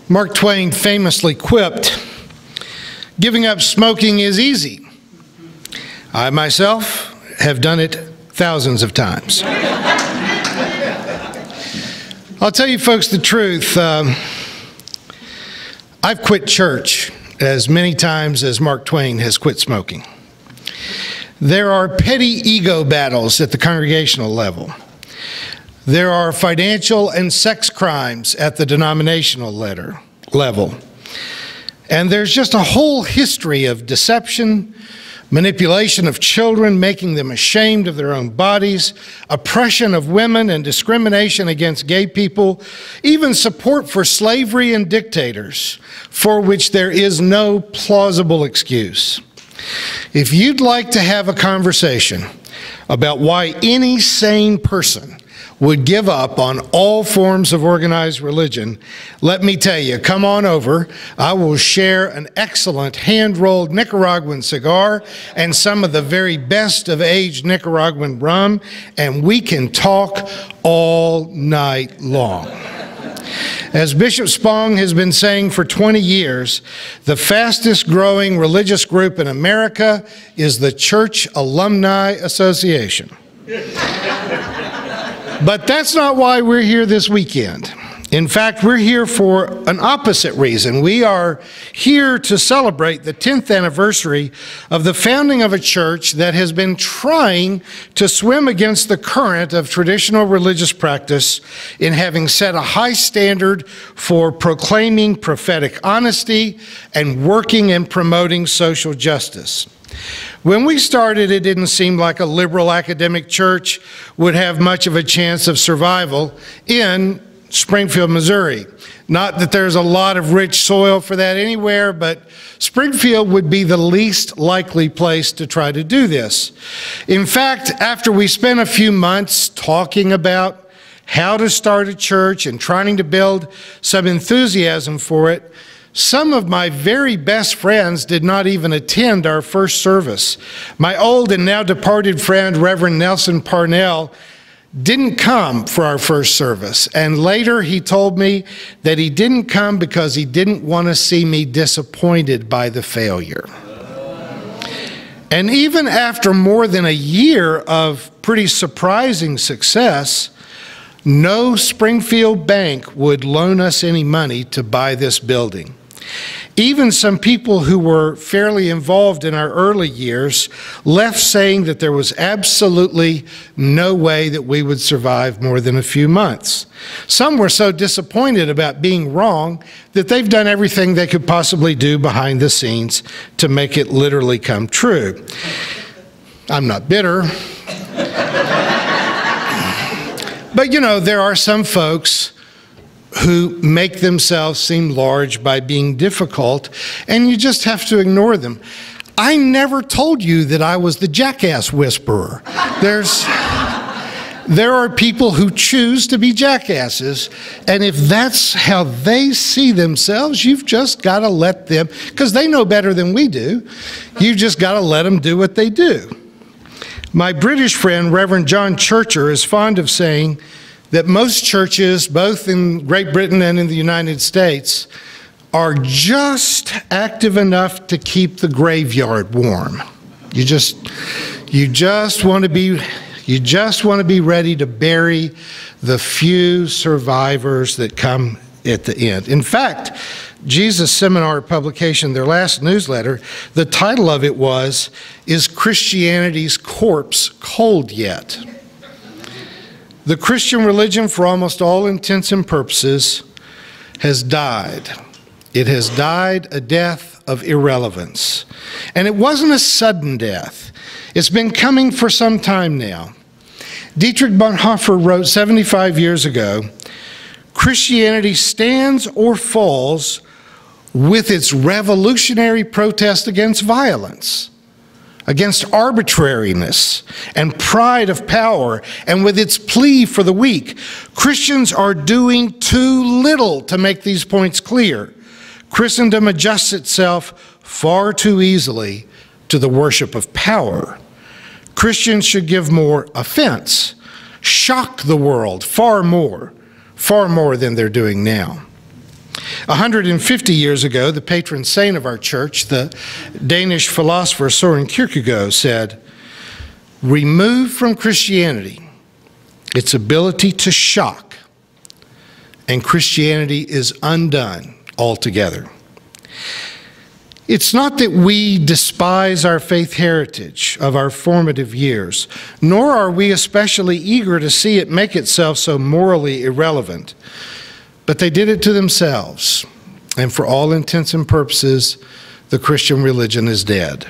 Mark Twain famously quipped, "Giving up smoking is easy. I myself have done it thousands of times." I'll tell you folks the truth. I've quit church as many times as Mark Twain has quit smoking. There are petty ego battles at the congregational level. There are financial and sex crimes at the denominational level. And there's just a whole history of deception, manipulation of children, making them ashamed of their own bodies, oppression of women and discrimination against gay people, even support for slavery and dictators, for which there is no plausible excuse. If you'd like to have a conversation about why any sane person would give up on all forms of organized religion, let me tell you, come on over. I will share an excellent hand-rolled Nicaraguan cigar and some of the very best of aged Nicaraguan rum, and we can talk all night long. As Bishop Spong has been saying for 20 years, the fastest growing religious group in America is the Church Alumni Association. But that's not why we're here this weekend. In fact, we're here for an opposite reason. We are here to celebrate the 10th anniversary of the founding of a church that has been trying to swim against the current of traditional religious practice in having set a high standard for proclaiming prophetic honesty and working and promoting social justice. When we started, it didn't seem like a liberal academic church would have much of a chance of survival in Springfield, Missouri. Not that there's a lot of rich soil for that anywhere, but Springfield would be the least likely place to try to do this. In fact, after we spent a few months talking about how to start a church and trying to build some enthusiasm for it, some of my very best friends did not even attend our first service. My old and now departed friend, Reverend Nelson Parnell, didn't come for our first service. And later he told me that he didn't come because he didn't want to see me disappointed by the failure. And even after more than a year of pretty surprising success, no Springfield bank would loan us any money to buy this building. Even some people who were fairly involved in our early years left saying that there was absolutely no way that we would survive more than a few months. Some were so disappointed about being wrong that they've done everything they could possibly do behind the scenes to make it literally come true. I'm not bitter. But you know, there are some folks who make themselves seem large by being difficult, and you just have to ignore them. I never told you that I was the jackass whisperer. There are people who choose to be jackasses, and if that's how they see themselves, you've just got to let them, because they know better than we do, you've just got to let them do what they do. My British friend, Reverend John Churcher, is fond of saying that most churches, both in Great Britain and in the United States, are just active enough to keep the graveyard warm. You just want to be ready to bury the few survivors that come at the end. In fact, Jesus Seminar publication, their last newsletter, the title of it was, "Is Christianity's Corpse Cold Yet?" The Christian religion, for almost all intents and purposes, has died. It has died a death of irrelevance. And it wasn't a sudden death. It's been coming for some time now. Dietrich Bonhoeffer wrote 75 years ago, "Christianity stands or falls with its revolutionary protest against violence, against arbitrariness and pride of power, and with its plea for the weak. Christians are doing too little to make these points clear. Christendom adjusts itself far too easily to the worship of power. Christians should give more offense, shock the world far more than they're doing now." 150 years ago, the patron saint of our church, the Danish philosopher Søren Kierkegaard, said, "Remove from Christianity its ability to shock, and Christianity is undone altogether." It's not that we despise our faith heritage of our formative years, nor are we especially eager to see it make itself so morally irrelevant, but they did it to themselves, and for all intents and purposes, the Christian religion is dead.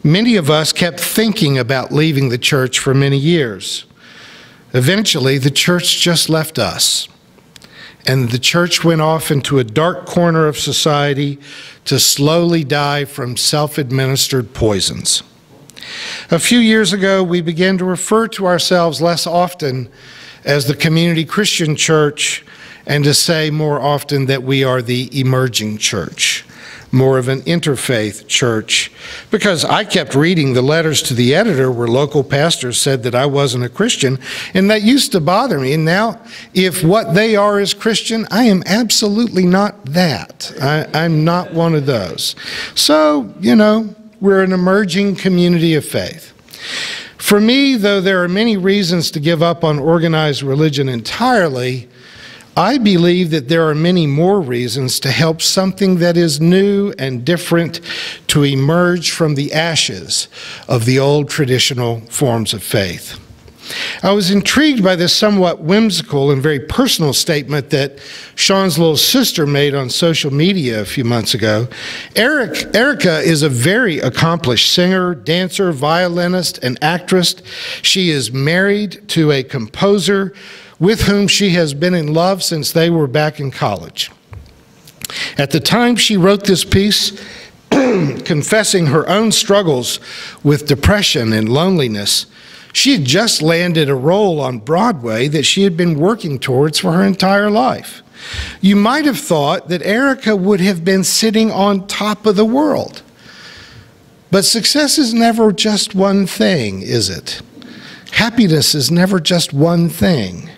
Many of us kept thinking about leaving the church for many years. Eventually, the church just left us, and the church went off into a dark corner of society to slowly die from self-administered poisons. A few years ago, we began to refer to ourselves less often as the Community Christian Church and to say more often that we are the emerging church, more of an interfaith church, because I kept reading the letters to the editor where local pastors said that I wasn't a Christian, and that used to bother me. And now, if what they are is Christian, I am absolutely not that. I'm not one of those. So, we're an emerging community of faith. For me, though there are many reasons to give up on organized religion entirely, I believe that there are many more reasons to help something that is new and different to emerge from the ashes of the old traditional forms of faith. I was intrigued by this somewhat whimsical and very personal statement that Sean's little sister made on social media a few months ago. Erica is a very accomplished singer, dancer, violinist, and actress. She is married to a composer with whom she has been in love since they were back in college. At the time she wrote this piece, confessing her own struggles with depression and loneliness, she had just landed a role on Broadway that she had been working towards for her entire life. You might have thought that Erica would have been sitting on top of the world. But success is never just one thing, is it? Happiness is never just one thing.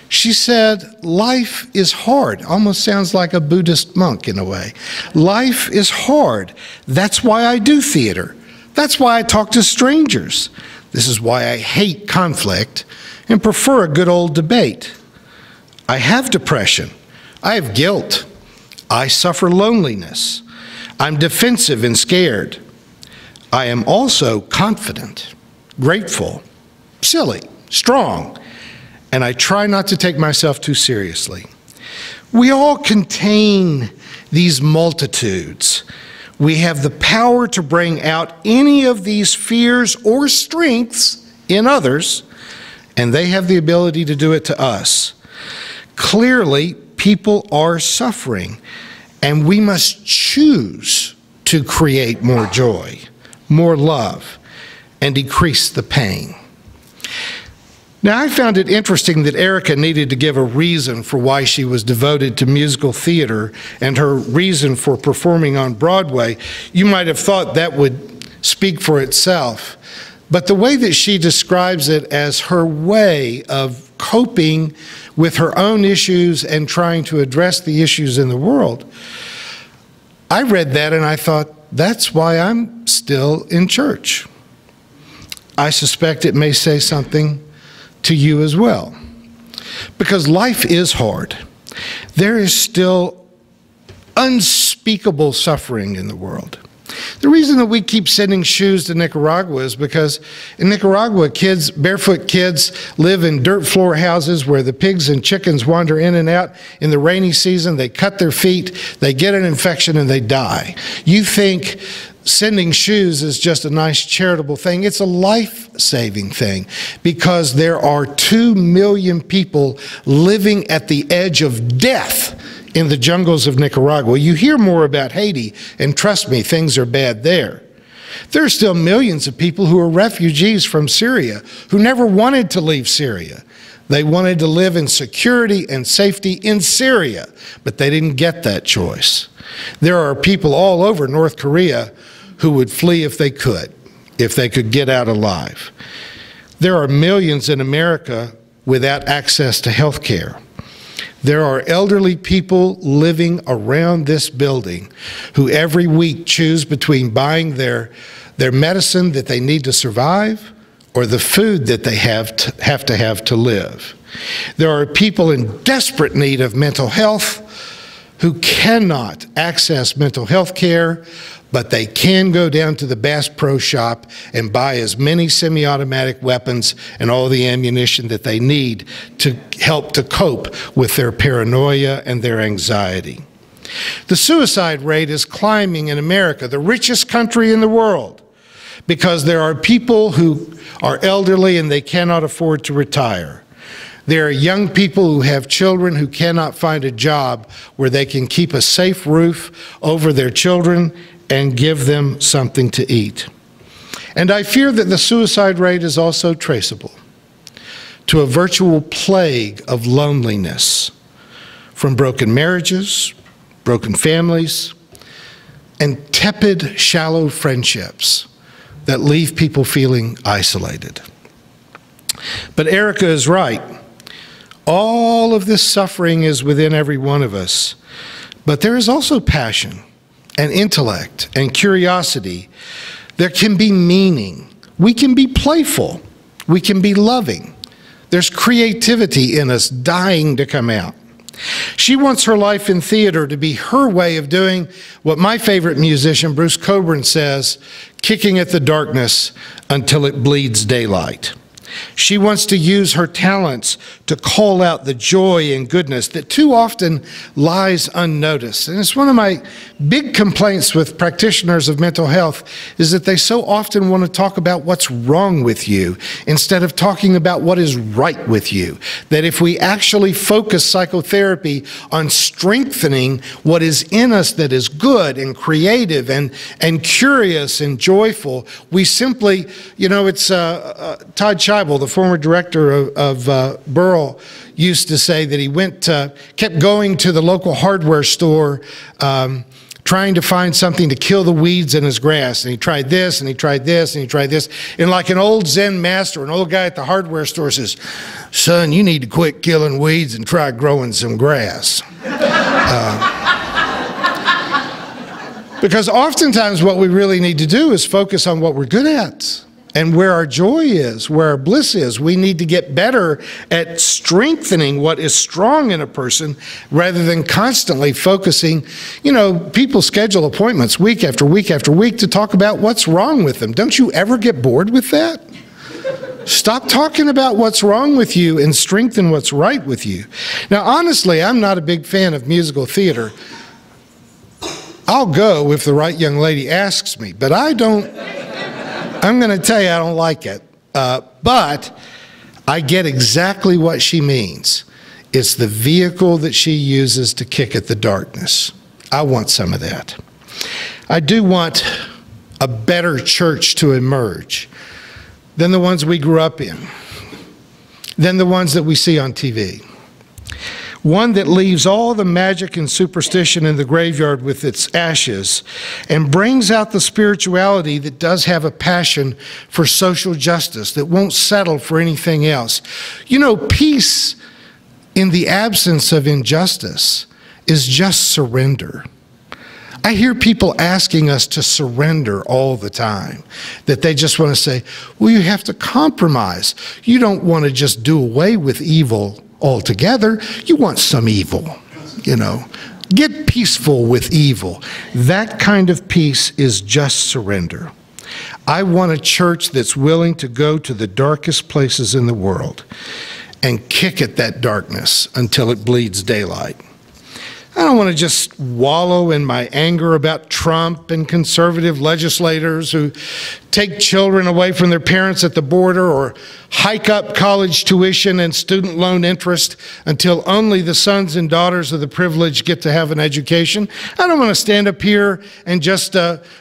She said, life is hard. Almost sounds like a Buddhist monk in a way. Life is hard. That's why I do theater. That's why I talk to strangers. This is why I hate conflict and prefer a good old debate. I have depression. I have guilt. I suffer loneliness. I'm defensive and scared. I am also confident, grateful, silly, strong, and I try not to take myself too seriously. We all contain these multitudes. We have the power to bring out any of these fears or strengths in others, and they have the ability to do it to us. Clearly, people are suffering, and we must choose to create more joy, more love, and decrease the pain. Now, I found it interesting that Erica needed to give a reason for why she was devoted to musical theater and her reason for performing on Broadway. You might have thought that would speak for itself, but the way that she describes it as her way of coping with her own issues and trying to address the issues in the world, I read that and I thought, that's why I'm still in church. I suspect it may say something to you as well, because life is hard. There is still unspeakable suffering in the world. The reason that we keep sending shoes to Nicaragua is because in Nicaragua, barefoot kids live in dirt floor houses where the pigs and chickens wander in and out. In the rainy season, they cut their feet, they get an infection, and they die. You think sending shoes is just a nice charitable thing. It's a life-saving thing, because there are 2 million people living at the edge of death in the jungles of Nicaragua. You hear more about Haiti, and trust me, things are bad there. There are still millions of people who are refugees from Syria who never wanted to leave Syria. They wanted to live in security and safety in Syria, but they didn't get that choice. There are people all over North Korea who would flee if they could get out alive. There are millions in America without access to health care. There are elderly people living around this building who every week choose between buying their medicine that they need to survive or the food that they have to live. There are people in desperate need of mental health who cannot access mental health care, but they can go down to the Bass Pro Shop and buy as many semi-automatic weapons and all the ammunition that they need to help to cope with their paranoia and their anxiety. The suicide rate is climbing in America, the richest country in the world, because there are people who are elderly and they cannot afford to retire. There are young people who have children who cannot find a job where they can keep a safe roof over their children and give them something to eat. And I fear that the suicide rate is also traceable to a virtual plague of loneliness from broken marriages, broken families, and tepid, shallow friendships that leave people feeling isolated. But Erica is right. All of this suffering is within every one of us, but there is also passion and intellect and curiosity. There can be meaning. We can be playful. We can be loving. There's creativity in us dying to come out. She wants her life in theater to be her way of doing what my favorite musician, Bruce Cockburn, says, kicking at the darkness until it bleeds daylight. She wants to use her talents to call out the joy and goodness that too often lies unnoticed. And it's one of my big complaints with practitioners of mental health is that they so often want to talk about what's wrong with you instead of talking about what is right with you. That if we actually focus psychotherapy on strengthening what is in us that is good and creative and curious and joyful, we simply, you know, it's Todd Scheibel, the former director of Burl, used to say that he kept going to the local hardware store trying to find something to kill the weeds in his grass. And he tried this, and he tried this, and he tried this. And like an old Zen master, an old guy at the hardware store says, "Son, you need to quit killing weeds and try growing some grass." Because oftentimes what we really need to do is focus on what we're good at and where our joy is, where our bliss is. We need to get better at strengthening what is strong in a person rather than constantly focusing. You know, people schedule appointments week after week after week to talk about what's wrong with them. Don't you ever get bored with that? Stop talking about what's wrong with you and strengthen what's right with you. Now, honestly, I'm not a big fan of musical theater. I'll go if the right young lady asks me, but I'm going to tell you I don't like it. But I get exactly what she means. It's the vehicle that she uses to kick at the darkness. I want some of that. I do want a better church to emerge than the ones we grew up in, than the ones that we see on TV. One that leaves all the magic and superstition in the graveyard with its ashes and brings out the spirituality that does have a passion for social justice, that won't settle for anything else. You know, peace in the absence of injustice is just surrender. I hear people asking us to surrender all the time, that they just want to say, well, you have to compromise. You don't want to just do away with evil altogether. You want some evil, you know. Get peaceful with evil. That kind of peace is just surrender. I want a church that's willing to go to the darkest places in the world and kick at that darkness until it bleeds daylight. I don't want to just wallow in my anger about Trump and conservative legislators who take children away from their parents at the border or hike up college tuition and student loan interest until only the sons and daughters of the privileged get to have an education. I don't want to stand up here and just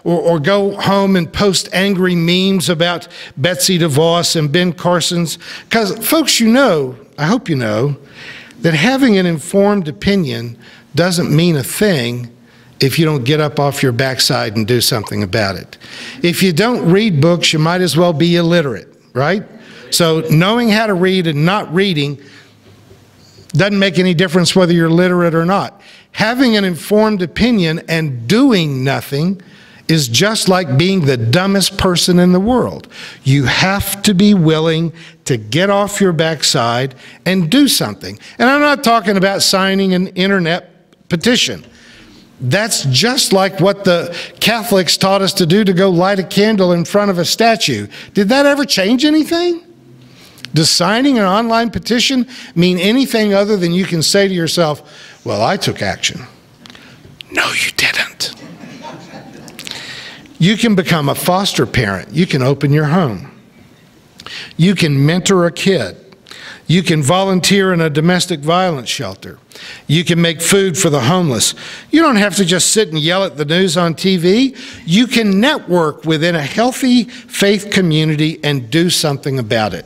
or go home and post angry memes about Betsy DeVos and Ben Carson's. Because folks, you know, I hope you know, that having an informed opinion doesn't mean a thing if you don't get up off your backside and do something about it. If you don't read books, you might as well be illiterate, right? So knowing how to read and not reading, Doesn't make any difference whether you're literate or not. Having an informed opinion and doing nothing is just like being the dumbest person in the world. You have to be willing to get off your backside and do something. And I'm not talking about signing an internet petition. That's just like what the Catholics taught us to do, to go light a candle in front of a statue. Did that ever change anything? Does signing an online petition mean anything other than you can say to yourself, well, I took action? No, you didn't. You can become a foster parent. You can open your home. You can mentor a kid. You can volunteer in a domestic violence shelter. You can make food for the homeless. You don't have to just sit and yell at the news on TV. You can network within a healthy faith community and do something about it.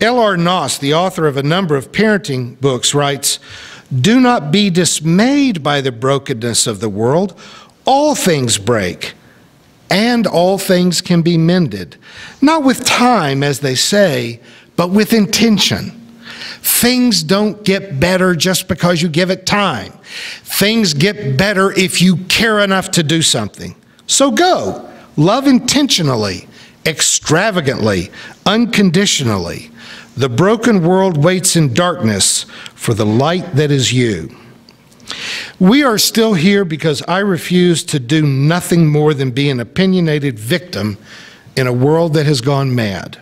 L.R. Noss, the author of a number of parenting books, writes, "Do not be dismayed by the brokenness of the world. All things break, and all things can be mended. Not with time, as they say, but with intention." Things don't get better just because you give it time. Things get better if you care enough to do something. So go. Love intentionally, extravagantly, unconditionally. The broken world waits in darkness for the light that is you. We are still here because I refuse to do nothing more than be an opinionated victim in a world that has gone mad.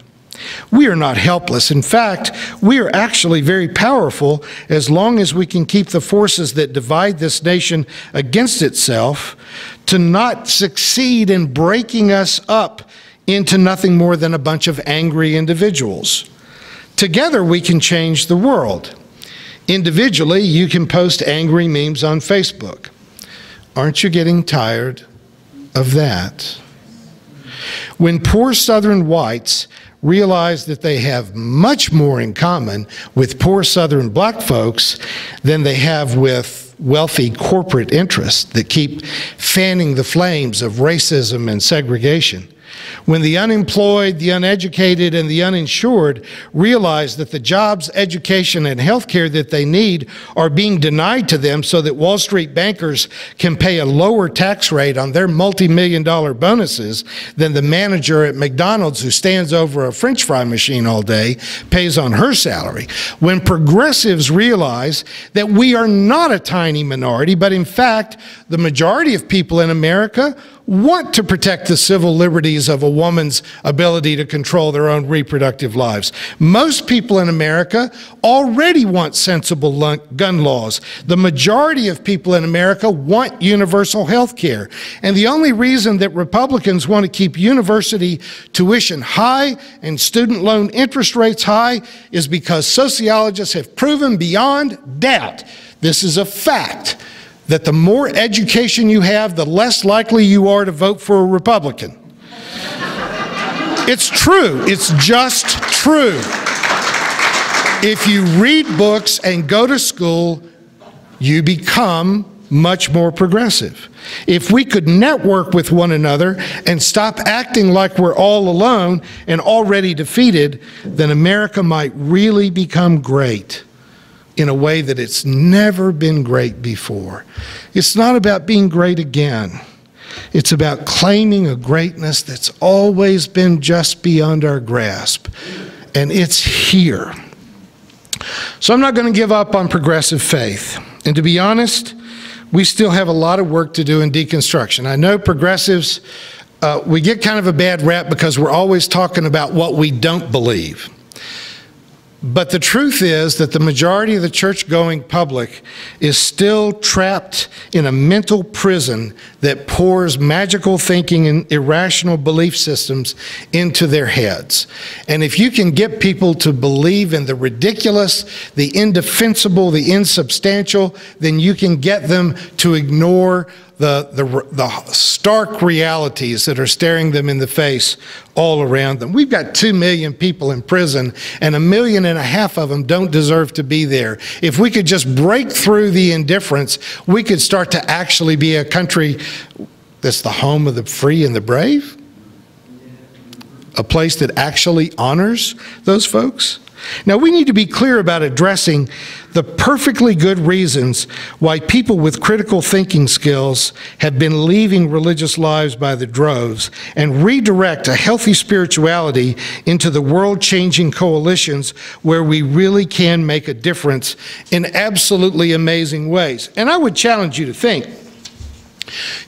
We are not helpless. In fact, we are actually very powerful as long as we can keep the forces that divide this nation against itself to not succeed in breaking us up into nothing more than a bunch of angry individuals. Together we can change the world. Individually, you can post angry memes on Facebook. Aren't you getting tired of that? When poor Southern whites realize that they have much more in common with poor Southern black folks than they have with wealthy corporate interests that keep fanning the flames of racism and segregation. When the unemployed, the uneducated, and the uninsured realize that the jobs, education, and health care that they need are being denied to them so that Wall Street bankers can pay a lower tax rate on their multi-million-dollar bonuses than the manager at McDonald's who stands over a French fry machine all day pays on her salary. When progressives realize that we are not a tiny minority, but in fact, the majority of people in America want to protect the civil liberties of a woman's ability to control their own reproductive lives. Most people in America already want sensible gun laws. The majority of people in America want universal health care. And the only reason that Republicans want to keep university tuition high and student loan interest rates high is because sociologists have proven beyond doubt, this is a fact, that the more education you have, the less likely you are to vote for a Republican. It's true. It's just true. If you read books and go to school, you become much more progressive. If we could network with one another and stop acting like we're all alone and already defeated, then America might really become great in a way that it's never been great before. It's not about being great again. It's about claiming a greatness that's always been just beyond our grasp. And it's here. So I'm not going to give up on progressive faith. And to be honest, we still have a lot of work to do in deconstruction. I know progressives, we get kind of a bad rap because we're always talking about what we don't believe. But the truth is that the majority of the church-going public is still trapped in a mental prison that pours magical thinking and irrational belief systems into their heads. And if you can get people to believe in the ridiculous, the indefensible, the insubstantial, then you can get them to ignore the stark realities that are staring them in the face all around them. We've got 2 million people in prison, and 1.5 million of them don't deserve to be there. If we could just break through the indifference, we could start to actually be a country that's the home of the free and the brave, a place that actually honors those folks. Now, we need to be clear about addressing the perfectly good reasons why people with critical thinking skills have been leaving religious lives by the droves and redirect a healthy spirituality into the world-changing coalitions where we really can make a difference in absolutely amazing ways. And I would challenge you to think,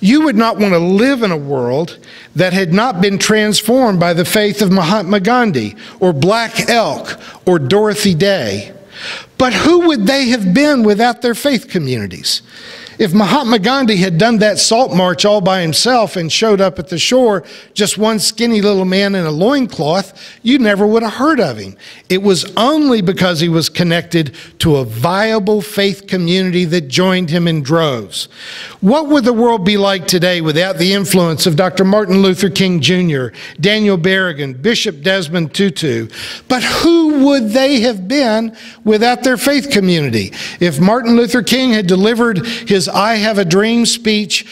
you would not want to live in a world that had not been transformed by the faith of Mahatma Gandhi or Black Elk or Dorothy Day. But who would they have been without their faith communities? If Mahatma Gandhi had done that salt march all by himself and showed up at the shore, just one skinny little man in a loincloth, you never would have heard of him. It was only because he was connected to a viable faith community that joined him in droves. What would the world be like today without the influence of Dr. Martin Luther King Jr., Daniel Berrigan, Bishop Desmond Tutu? But who would they have been without their faith community? If Martin Luther King had delivered his I Have a Dream speech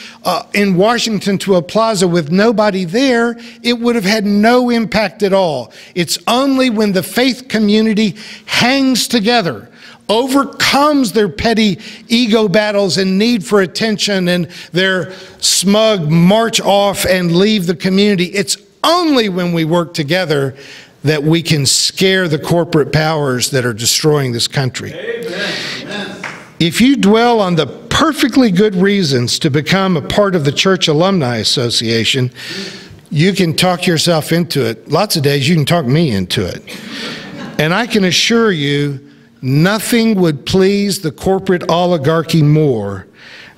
in Washington to a plaza with nobody there, it would have had no impact at all. It's only when the faith community hangs together, overcomes their petty ego battles and need for attention and their smug march off and leave the community. It's only when we work together that we can scare the corporate powers that are destroying this country. Amen. Amen. If you dwell on the perfectly good reasons to become a part of the Church Alumni Association, you can talk yourself into it. Lots of days you can talk me into it. And I can assure you, nothing would please the corporate oligarchy more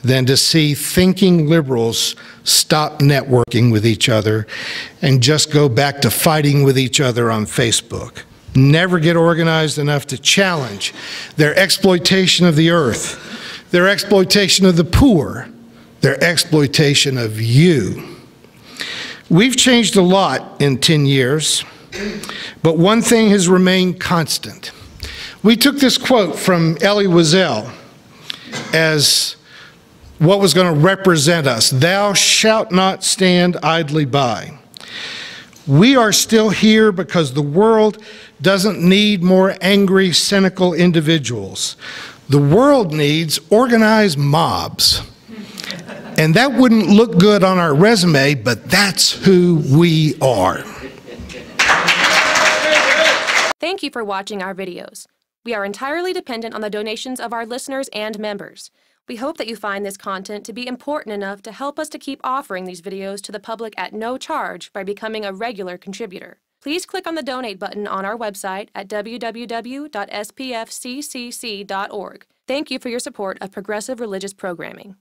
than to see thinking liberals stop networking with each other and just go back to fighting with each other on Facebook. Never get organized enough to challenge their exploitation of the earth, their exploitation of the poor, their exploitation of you. We've changed a lot in 10 years, but one thing has remained constant. We took this quote from Elie Wiesel as what was going to represent us. Thou shalt not stand idly by. We are still here because the world doesn't need more angry, cynical individuals. The world needs organized mobs. And that wouldn't look good on our resume, but that's who we are. Thank you for watching our videos. We are entirely dependent on the donations of our listeners and members. We hope that you find this content to be important enough to help us to keep offering these videos to the public at no charge by becoming a regular contributor. Please click on the donate button on our website at www.spfccc.org. Thank you for your support of progressive religious programming.